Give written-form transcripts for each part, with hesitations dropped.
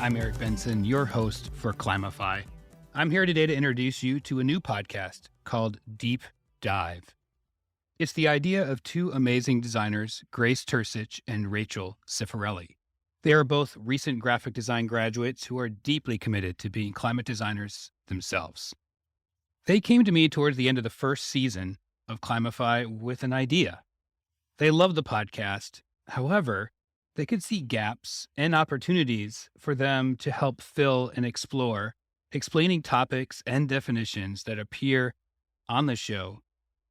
I'm Eric Benson, your host for Climify. I'm here today to introduce you to a new podcast called Deep Dive. It's the idea of two amazing designers, Grace Tursich and Rachel Cifarelli. They are both recent graphic design graduates who are deeply committed to being climate designers themselves. They came to me towards the end of the first season of Climify with an idea. They love the podcast. However, they could see gaps and opportunities for them to help fill and explore, explaining topics and definitions that appear on the show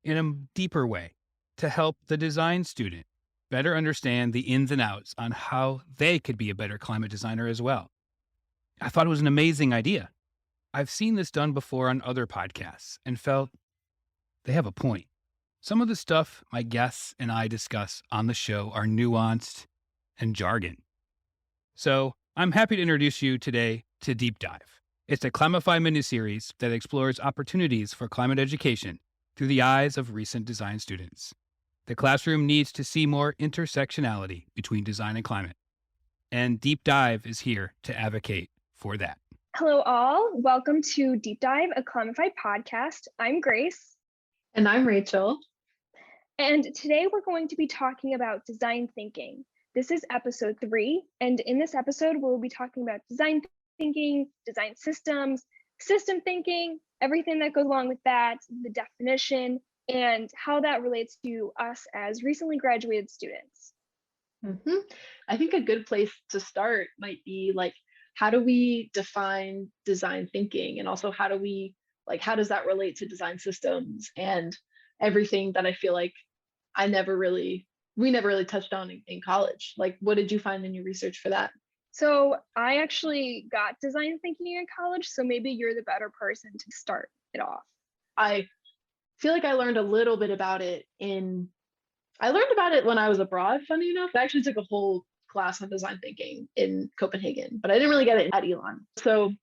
in a deeper way to help the design student better understand the ins and outs on how they could be a better climate designer as well. I thought it was an amazing idea. I've seen this done before on other podcasts and felt they have a point. Some of the stuff my guests and I discuss on the show are nuanced and jargon. So I'm happy to introduce you today to Deep Dive. It's a Climify miniseries that explores opportunities for climate education through the eyes of recent design students. The classroom needs to see more intersectionality between design and climate. And Deep Dive is here to advocate for that. Hello all, welcome to Deep Dive, a Climify podcast. I'm Grace. And I'm Rachel. And today we're going to be talking about design thinking. This is episode 3, and in this episode we'll be talking about design thinking, design systems, system thinking, everything that goes along with that, the definition, and how that relates to us as recently graduated students. I think a good place to start might be like, how do we define design thinking? And also how does that relate to design systems and everything that I feel like we never really touched on in college. Like, what did you find in your research for that? So I actually got design thinking in college, so maybe you're the better person to start it off. I feel like I learned a little bit about it when I was abroad, funny enough. I actually took a whole class on design thinking in Copenhagen, but I didn't really get it at Elon. So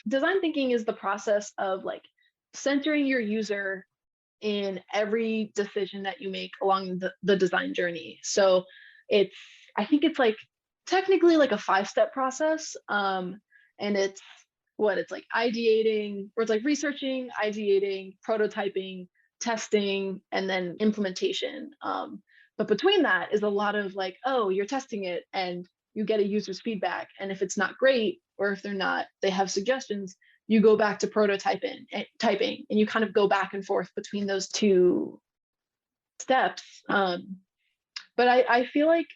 design thinking is the process of like centering your user in every decision that you make along the design journey. So I think it's like technically like a 5-step process. And it's like ideating, or it's like researching, ideating, prototyping, testing, and then implementation. But between that is a lot of like, oh, you're testing it and you get a user's feedback. And if it's not great, or if they have suggestions, you go back to typing, and you kind of go back and forth between those two steps. But I feel like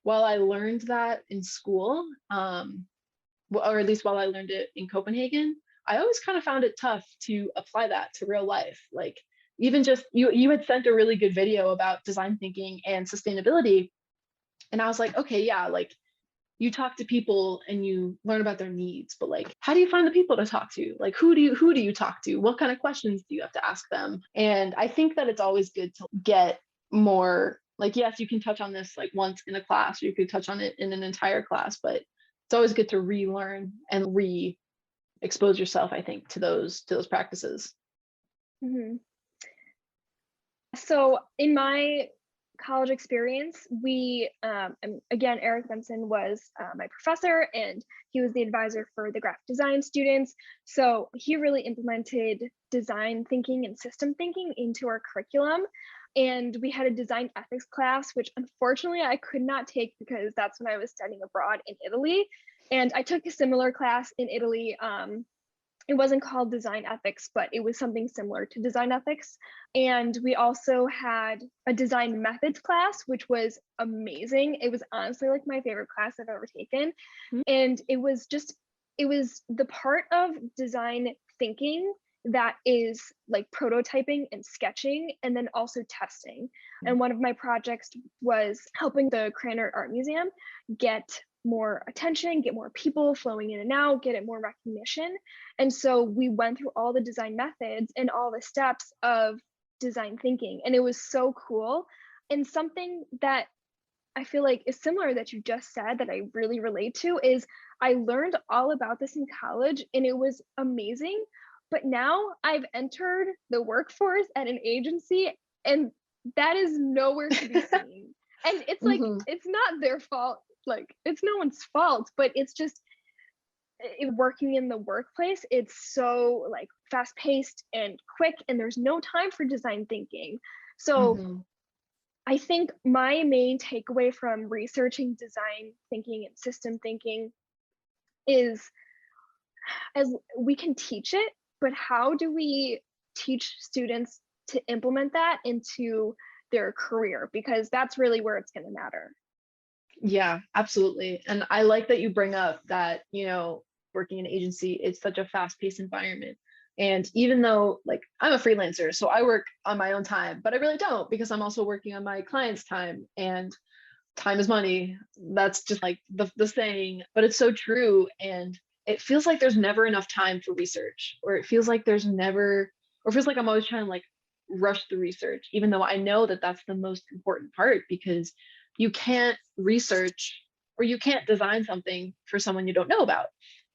while I learned that in school, or at least while I learned it in Copenhagen, I always kind of found it tough to apply that to real life. Like, even just you had sent a really good video about design thinking and sustainability. And I was like, okay, yeah, like you talk to people and you learn about their needs, but like, how do you find the people to talk to? Like, who do you talk to? What kind of questions do you have to ask them? And I think that it's always good to get more, like, yes, you can touch on this like once in a class, or you could touch on it in an entire class, but it's always good to relearn and re-expose yourself, I think, to those practices. Mm-hmm. So in my college experience, again, Eric Benson was my professor, and he was the advisor for the graphic design students. So he really implemented design thinking and system thinking into our curriculum. And we had a design ethics class, which unfortunately I could not take because that's when I was studying abroad in Italy. And I took a similar class in Italy. It wasn't called design ethics, but it was something similar to design ethics. And we also had a design methods class, which was amazing. It was honestly like my favorite class I've ever taken. Mm-hmm. And it was the part of design thinking that is like prototyping and sketching, and then also testing. Mm-hmm. And one of my projects was helping the Cranard Art Museum get more attention, get more people flowing in and out, get it more recognition. And so we went through all the design methods and all the steps of design thinking. And it was so cool. And something that I feel like is similar that you just said that I really relate to is I learned all about this in college and it was amazing. But now I've entered the workforce at an agency and that is nowhere to be seen. And it's like, it's not their fault. Like, it's no one's fault, but it's just, working in the workplace, it's so like fast paced and quick, and there's no time for design thinking. So Mhm. I think my main takeaway from researching design thinking and system thinking is, as we can teach it, but how do we teach students to implement that into their career? Because that's really where it's going to matter. Yeah, absolutely. And I like that you bring up that, working in an agency, it's such a fast-paced environment. And even though like I'm a freelancer, so I work on my own time, but I really don't because I'm also working on my client's time, and time is money. That's just like the saying, but it's so true. And it feels like there's never enough time for research, or it feels like there's never, or it feels like I'm always trying to like rush the research, even though I know that that's the most important part, because you can't research or you can't design something for someone you don't know about.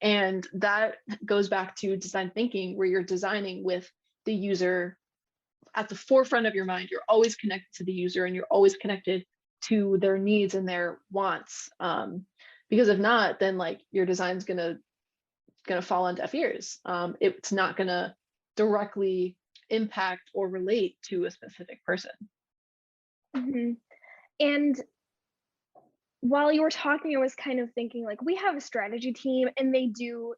And that goes back to design thinking, where you're designing with the user at the forefront of your mind. You're always connected to the user, and you're always connected to their needs and their wants. Because if not, then like your design's gonna fall on deaf ears. It's not gonna directly impact or relate to a specific person. Hmm. And while you were talking, I was kind of thinking like we have a strategy team, and they do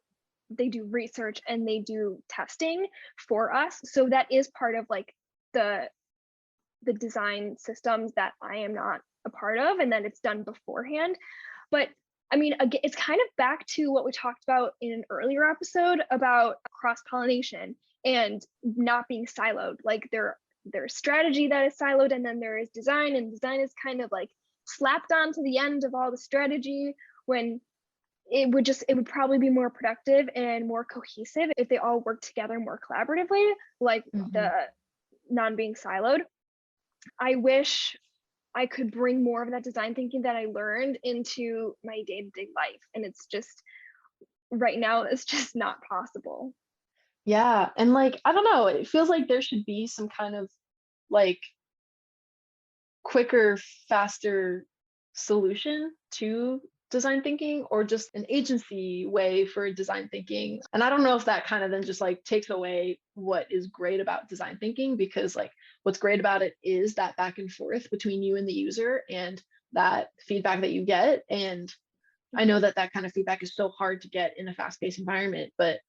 research and they do testing for us. So that is part of like the design systems that I am not a part of, and then it's done beforehand. But I mean, again, it's kind of back to what we talked about in an earlier episode about cross pollination and not being siloed. Like there's strategy that is siloed, and then there is design, and design is kind of like slapped onto the end of all the strategy, when it would probably be more productive and more cohesive if they all work together more collaboratively, like Mhm. the non being siloed. I wish I could bring more of that design thinking that I learned into my day-to-day life, and it's just right now it's just not possible. Yeah, and like I don't know, it feels like there should be some kind of like quicker, faster solution to design thinking, or just an agency way for design thinking. And I don't know if that kind of then just like takes away what is great about design thinking, because like what's great about it is that back and forth between you and the user, and that feedback that you get. And I know Mhm. that that kind of feedback is so hard to get in a fast-paced environment, but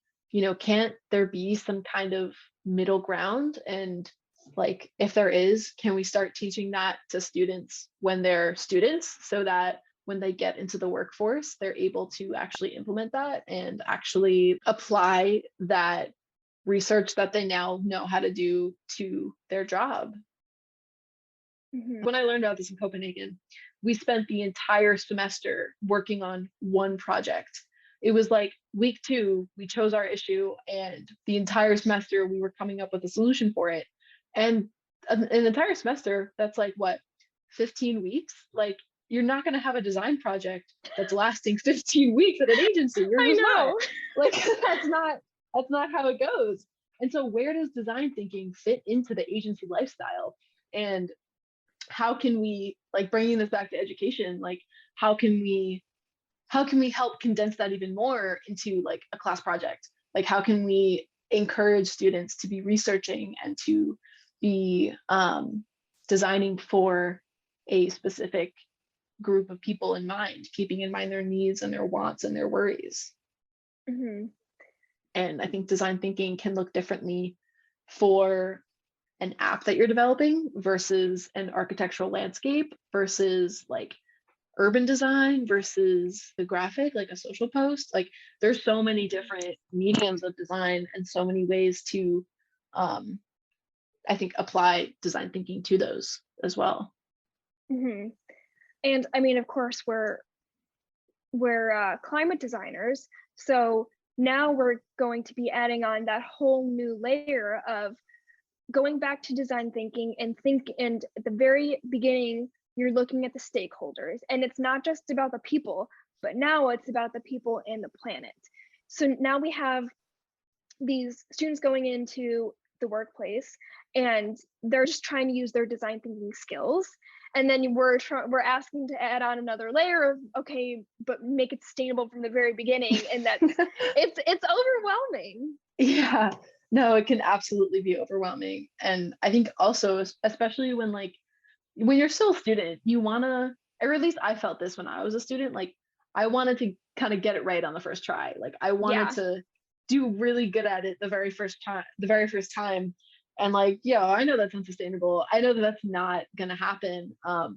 can't there be some kind of middle ground? And like, if there is, can we start teaching that to students when they're students, so that when they get into the workforce, they're able to actually implement that and actually apply that research that they now know how to do to their job? Mhm. When I learned about this in Copenhagen, we spent the entire semester working on one project. It was like week two, we chose our issue, and the entire semester we were coming up with a solution for it. And an entire semester, that's like what, 15 weeks? Like, you're not going to have a design project that's lasting 15 weeks at an agency. You're I just not. know. Like, that's not how it goes. And so, where does design thinking fit into the agency lifestyle? And how can we, like, bringing this back to education, like how can we help condense that even more into like a class project? Like, how can we encourage students to be researching and to be designing for a specific group of people in mind, keeping in mind their needs and their wants and their worries? Mhm. And I think design thinking can look differently for an app that you're developing versus an architectural landscape versus like urban design versus the graphic, like a social post. Like, there's so many different mediums of design and so many ways to, um, I think, apply design thinking to those as well. Mhm. And I mean, of course, we're climate designers, so now we're going to be adding on that whole new layer of going back to design thinking, and at the very beginning you're looking at the stakeholders, and it's not just about the people, but now it's about the people and the planet. So now we have these students going into the workplace, and they're just trying to use their design thinking skills, and then we're asking to add on another layer of, okay, but make it sustainable from the very beginning, and that's it's overwhelming. Yeah, no, it can absolutely be overwhelming. And I think also, especially when you're still a student, you want to, or at least I felt this when I was a student, like I wanted to kind of get it right on the first try. Like I wanted Yeah. to do really good at it the very first time. And like, yeah, I know that's unsustainable. I know that that's not going to happen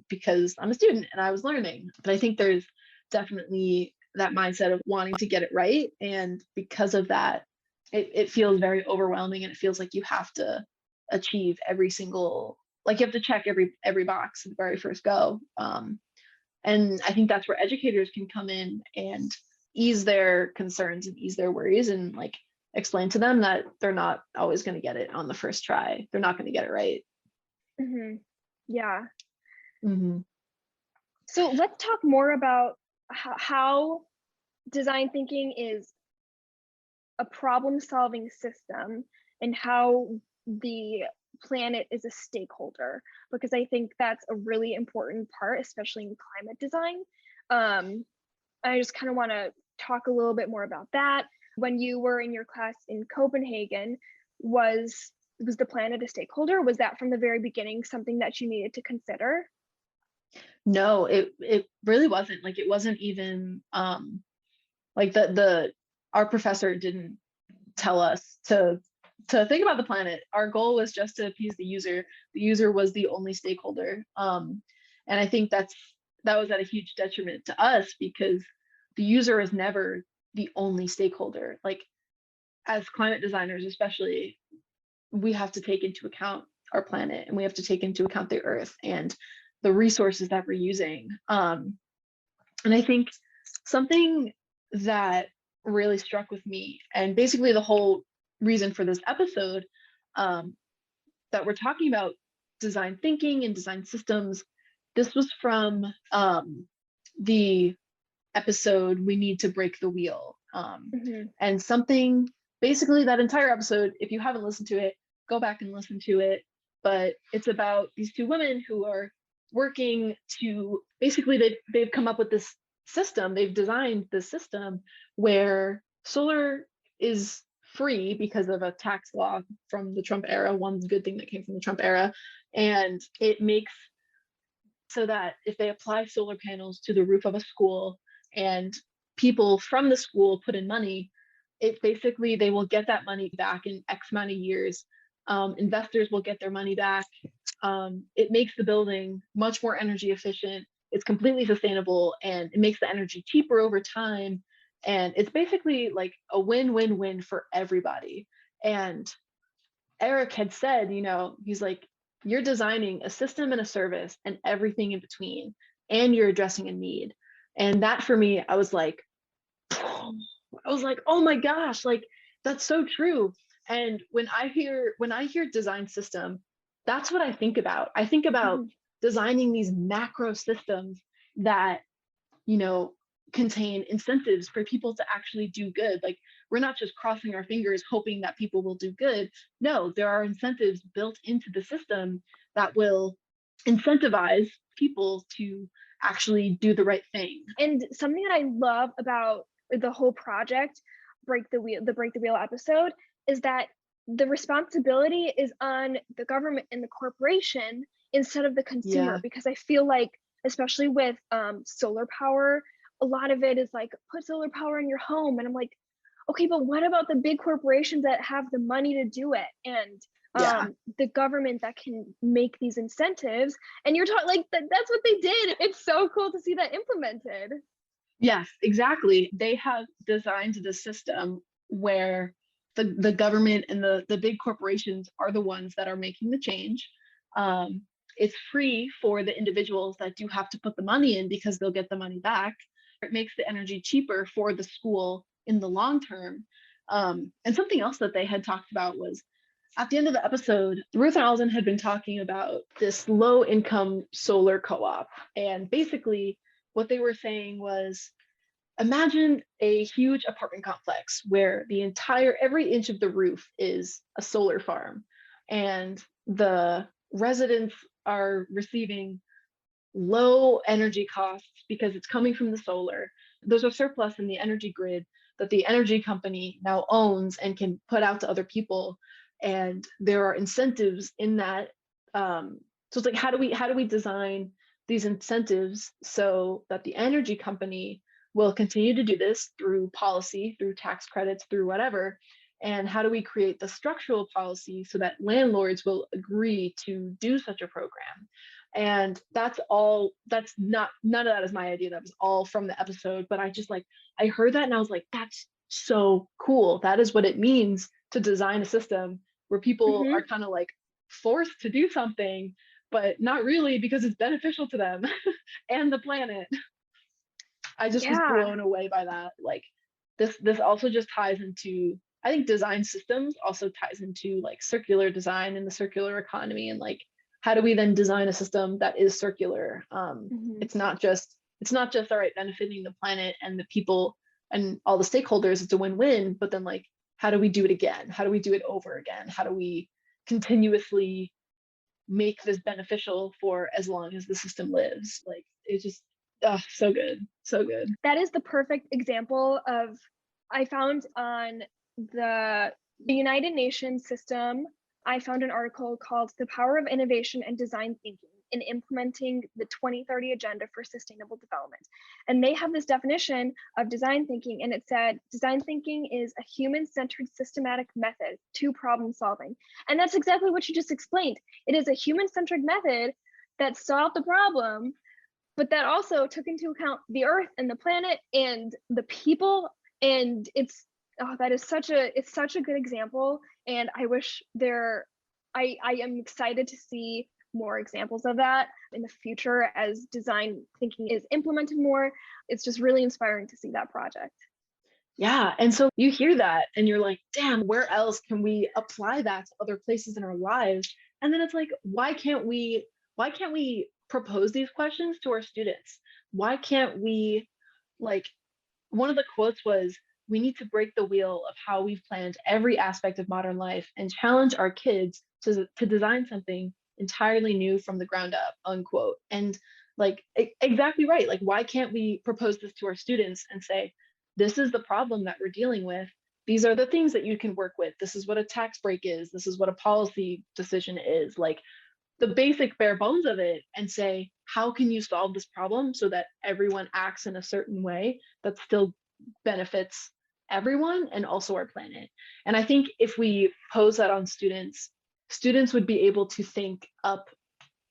because I'm a student and I was learning. But I think there's definitely that mindset of wanting to get it right. And because of that, it feels very overwhelming, and it feels like you have to achieve every single, like you have to check every box at the very first go. And I think that's where educators can come in and ease their concerns and ease their worries, and like explain to them that they're not always going to get it on the first try. They're not going to get it right. Hmm. Yeah. Mm-hmm. So let's talk more about how design thinking is a problem-solving system, and how the planet is a stakeholder, because I think that's a really important part, especially in climate design. I just kind of want to talk a little bit more about that. When you were in your class in Copenhagen, was the planet a stakeholder? Was that from the very beginning something that you needed to consider? No, it really wasn't. Like it wasn't even like the our professor didn't tell us to think about the planet. Our goal was just to appease the user. The user was the only stakeholder. And I think that was at a huge detriment to us, because the user is never the only stakeholder. Like as climate designers, especially, we have to take into account our planet, and we have to take into account the earth and the resources that we're using. And I think something that really struck with me, and basically the whole reason for this episode, that we're talking about design thinking and design systems, this was from the episode "We Need to Break the Wheel." Hmm. And something, basically that entire episode, if you haven't listened to it, go back and listen to it. But it's about these two women who are working to, basically they've come up with this system, they've designed this system where solar is free because of a tax law from the Trump era, one good thing that came from the Trump era. And it makes so that if they apply solar panels to the roof of a school and people from the school put in money, it basically, they will get that money back in X amount of years. Investors will get their money back. It makes the building much more energy efficient. It's completely sustainable, and it makes the energy cheaper over time. And it's basically like a win-win-win for everybody. And Eric had said, he's like, you're designing a system and a service and everything in between, and you're addressing a need. And that for me, I was like, oh my gosh, like that's so true. And when I hear design system, that's what I think about. I think about Hmm. designing these macro systems that, contain incentives for people to actually do good. Like we're not just crossing our fingers hoping that people will do good. No, there are incentives built into the system that will incentivize people to actually do the right thing. And something that I love about the whole project, the Break the Wheel episode, is that the responsibility is on the government and the corporation instead of the consumer. Yeah. Because I feel like, especially with solar power, a lot of it is like, put solar power in your home, and I'm like, okay, but what about the big corporations that have the money to do it, and Yeah. the government that can make these incentives? And you're talking like that's what they did. It's so cool to see that implemented. Yes, exactly. They have designed the system where the government and the big corporations are the ones that are making the change. Um, it's free for the individuals that do have to put the money in, because they'll get the money back. It makes the energy cheaper for the school in the long term. And something else that they had talked about was, at the end of the episode, Ruth and Alden had been talking about this low income solar co-op. And basically what they were saying was, imagine a huge apartment complex where every inch of the roof is a solar farm, and the residents are receiving low energy costs because it's coming from the solar. There's a surplus in the energy grid that the energy company now owns and can put out to other people. And there are incentives in that. So it's like, how do we design these incentives so that the energy company will continue to do this through policy, through tax credits, through whatever? And how do we create the structural policy so that landlords will agree to do such a program? And that's all, that's not, none of that is my idea. That was all from the episode. But I just like, I heard that and I was like, that's so cool. That is what it means to design a system where people Mm-hmm. are kind of like forced to do something, but not really because it's beneficial to them and the planet. I just was Yeah. blown away by that. Like this also just ties into, I think design systems also ties into like circular design and the circular economy, and like how do we then design a system that is circular? Mm-hmm. It's not just all right benefiting the planet and the people and all the stakeholders. It's a win-win, but then like how do we do it again? How do we do it over again? How do we continuously make this beneficial for as long as the system lives? Like it's just so good, so good. That is the perfect example of, I found on the United Nations system, I found an article called The Power of Innovation and Design Thinking in Implementing the 2030 Agenda for Sustainable Development. And they have this definition of design thinking, and it said, design thinking is a human-centered systematic method to problem solving. And that's exactly what you just explained. It is a human-centered method that solved the problem, but that also took into account the earth and the planet and the people. And it's, oh, that is it's such a good example. And I wish I am excited to see more examples of that in the future as design thinking is implemented more. It's just really inspiring to see that project. Yeah. And so you hear that and you're like, damn, where else can we apply that to other places in our lives? And then it's like, why can't we propose these questions to our students? Why can't we, like, one of the quotes was, we need to break the wheel of how we've planned every aspect of modern life and challenge our kids to design something entirely new from the ground up, unquote. And like exactly right. Like, why can't we propose this to our students and say, this is the problem that we're dealing with. These are the things that you can work with. This is what a tax break is. This is what a policy decision is. Like the basic bare bones of it, and say, how can you solve this problem so that everyone acts in a certain way that still benefits everyone and also our planet? And I think if we pose that on students, students would be able to think up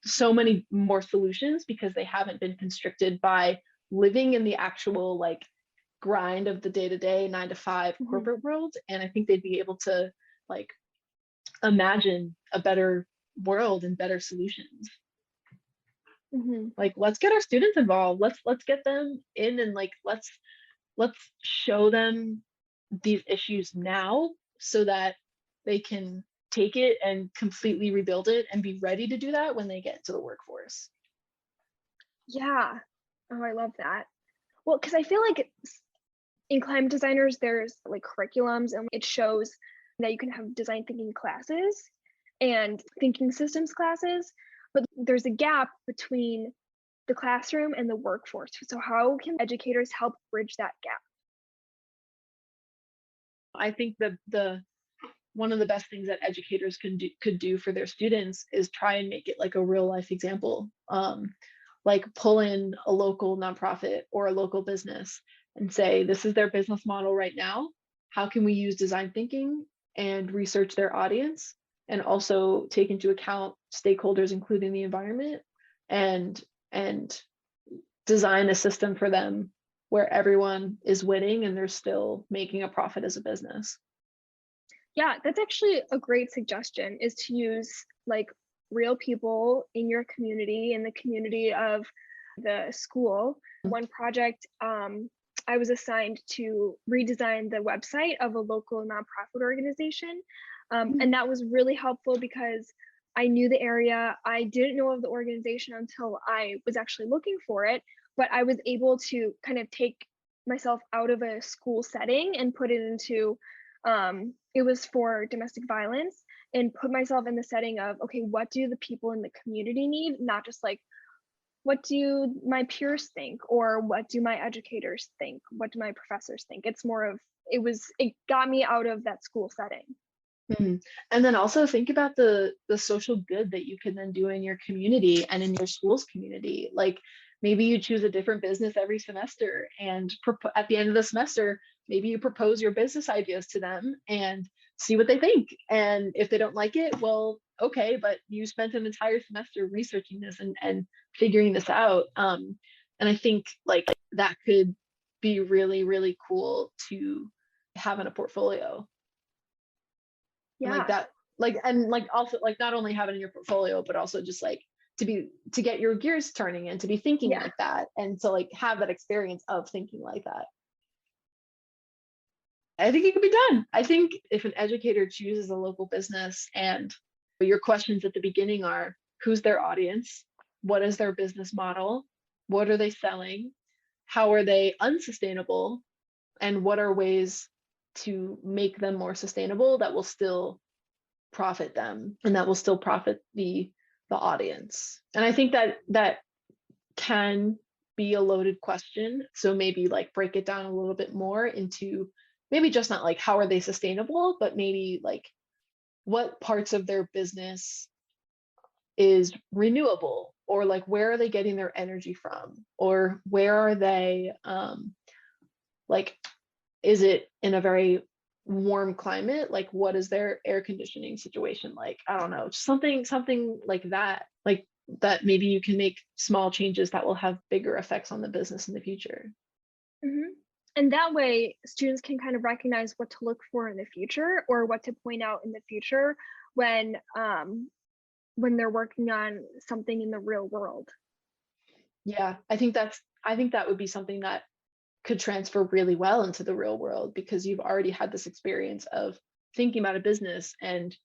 so many more solutions because they haven't been constricted by living in the actual like grind of the day-to-day 9 to 5 Mm-hmm. corporate world. And I think they'd be able to like imagine a better world and better solutions. Mm-hmm. Like, let's get our students involved. Let's get them in, and like let's show them these issues now so that they can take it and completely rebuild it and be ready to do that when they get to the workforce. Yeah. Oh, I love that. Well, because I feel like in climate designers, there's like curriculums, and it shows that you can have design thinking classes and thinking systems classes, but there's a gap between the classroom and the workforce. So how can educators help bridge that gap? I think the one of the best things that educators could do for their students is try and make it like a real life example. Like pull in a local nonprofit or a local business and say, this is their business model right now. How can we use design thinking and research their audience and also take into account stakeholders, including the environment, and design a system for them where everyone is winning and they're still making a profit as a business. Yeah, that's actually a great suggestion, is to use like real people in your community, in the community of the school. One project, I was assigned to redesign the website of a local nonprofit organization. And that was really helpful because I knew the area. I didn't know of the organization until I was actually looking for it, but I was able to kind of take myself out of a school setting and put it into, it was for domestic violence, and put myself in the setting of, okay, what do the people in the community need? Not just like what do my peers think, or what do my educators think, what do my professors think. It's more of, it got me out of that school setting. Mhm. And then also think about the social good that you can then do in your community and in your school's community. Like maybe you choose a different business every semester, and at the end of the semester, maybe you propose your business ideas to them and see what they think. And if they don't like it, well, okay, but you spent an entire semester researching this and figuring this out. And I think like that could be really, really cool to have in a portfolio. And like Yeah. that, like, and like also like not only have it in your portfolio, but also just like to get your gears turning and to be thinking Yeah. like that, and to like have that experience of thinking like that. I think it could be done. I think if an educator chooses a local business and your questions at the beginning are, who's their audience, what is their business model, what are they selling, how are they unsustainable, and what are ways to make them more sustainable that will still profit them and that will still profit the audience. And I think that that can be a loaded question, so maybe like break it down a little bit more into maybe just not like how are they sustainable, but maybe like what parts of their business is renewable, or like where are they getting their energy from, or where are they like, is it in a very warm climate, like what is their air conditioning situation like, I don't know, something like that, like that maybe you can make small changes that will have bigger effects on the business in the future. Hmm. And that way, students can kind of recognize what to look for in the future, or what to point out in the future when they're working on something in the real world. Yeah, I think that would be something that could transfer really well into the real world, because you've already had this experience of thinking about a business and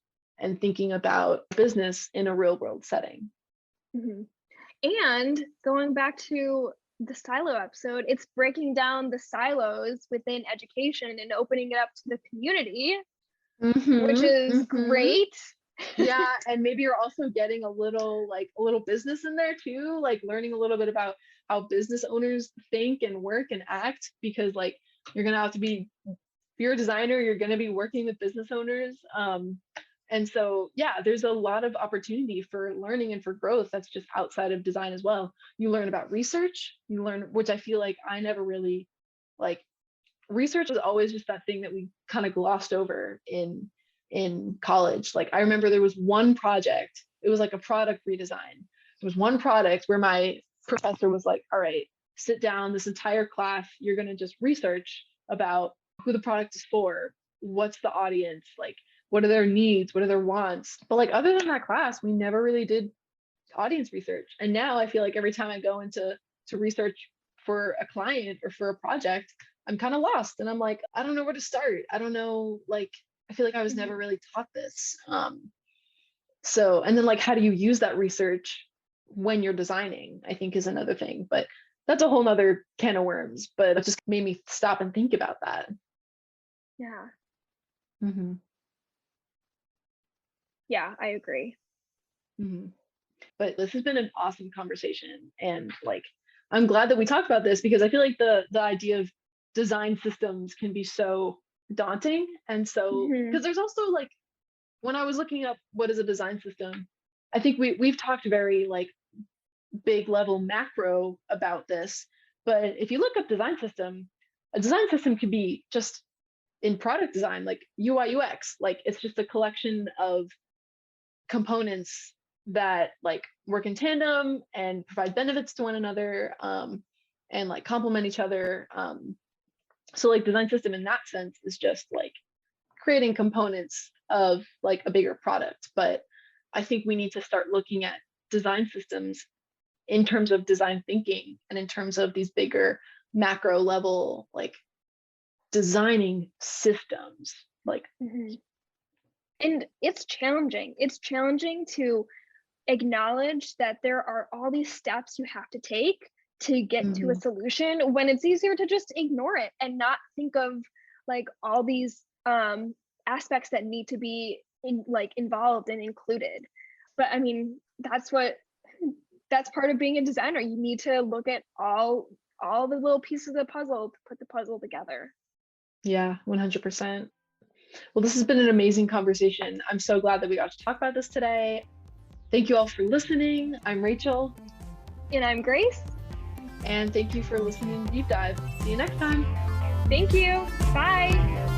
thinking about business in a real world setting. Hmm. And going back to the silo episode, it's breaking down the silos within education and opening it up to the community, which is great. Yeah, and maybe you're also getting a little business in there too, like learning a little bit about how business owners think and work and act, because like you're gonna have to be, if you're a designer, you're gonna be working with business owners. And so yeah, there's a lot of opportunity for learning and for growth that's just outside of design as well. You learn about research, you learn, which I feel like I never really like, research was always just that thing that we kind of glossed over in college. Like I remember there was one project, it was like a product redesign. There was one product where my professor was like, all right, sit down, this entire class, you're going to just research about who the product is for, what's the audience, like what are their needs, what are their wants. But like other than that class, we never really did audience research. And now I feel like every time I go into to research for a client or for a project, I'm kind of lost, and I'm like, I don't know where to start. I don't know, like I feel like I was never really taught this. So, and then like how do you use that research when you're designing, I think is another thing. But that's a whole nother can of worms. But it just made me stop and think about that. Yeah. Mm-hmm. Yeah, I agree. Mm-hmm. But this has been an awesome conversation, and like I'm glad that we talked about this, because I feel like the idea of design systems can be so daunting. And so Hmm. because there's also like, when I was looking up what is a design system, I think we've talked very like big level macro about this. But if you look up design system, a design system could be just in product design, like UI UX, like it's just a collection of components that like work in tandem and provide benefits to one another, and like complement each other. So like design system in that sense is just like creating components of like a bigger product. But I think we need to start looking at design systems in terms of design thinking and in terms of these bigger macro level, like designing systems. Like, Hmm. And it's challenging. It's challenging to acknowledge that there are all these steps you have to take to get to a mhm, solution, when it's easier to just ignore it and not think of like all these aspects that need to be involved and included. But I mean, that's what that's part of being a designer. You need to look at all the little pieces of the puzzle to put the puzzle together. Yeah, 100%. Well, this has been an amazing conversation. I'm so glad that we got to talk about this today. Thank you all for listening. I'm Rachel. And I'm Grace. And thank you for listening to Deep Dive. See you next time. Thank you. Bye.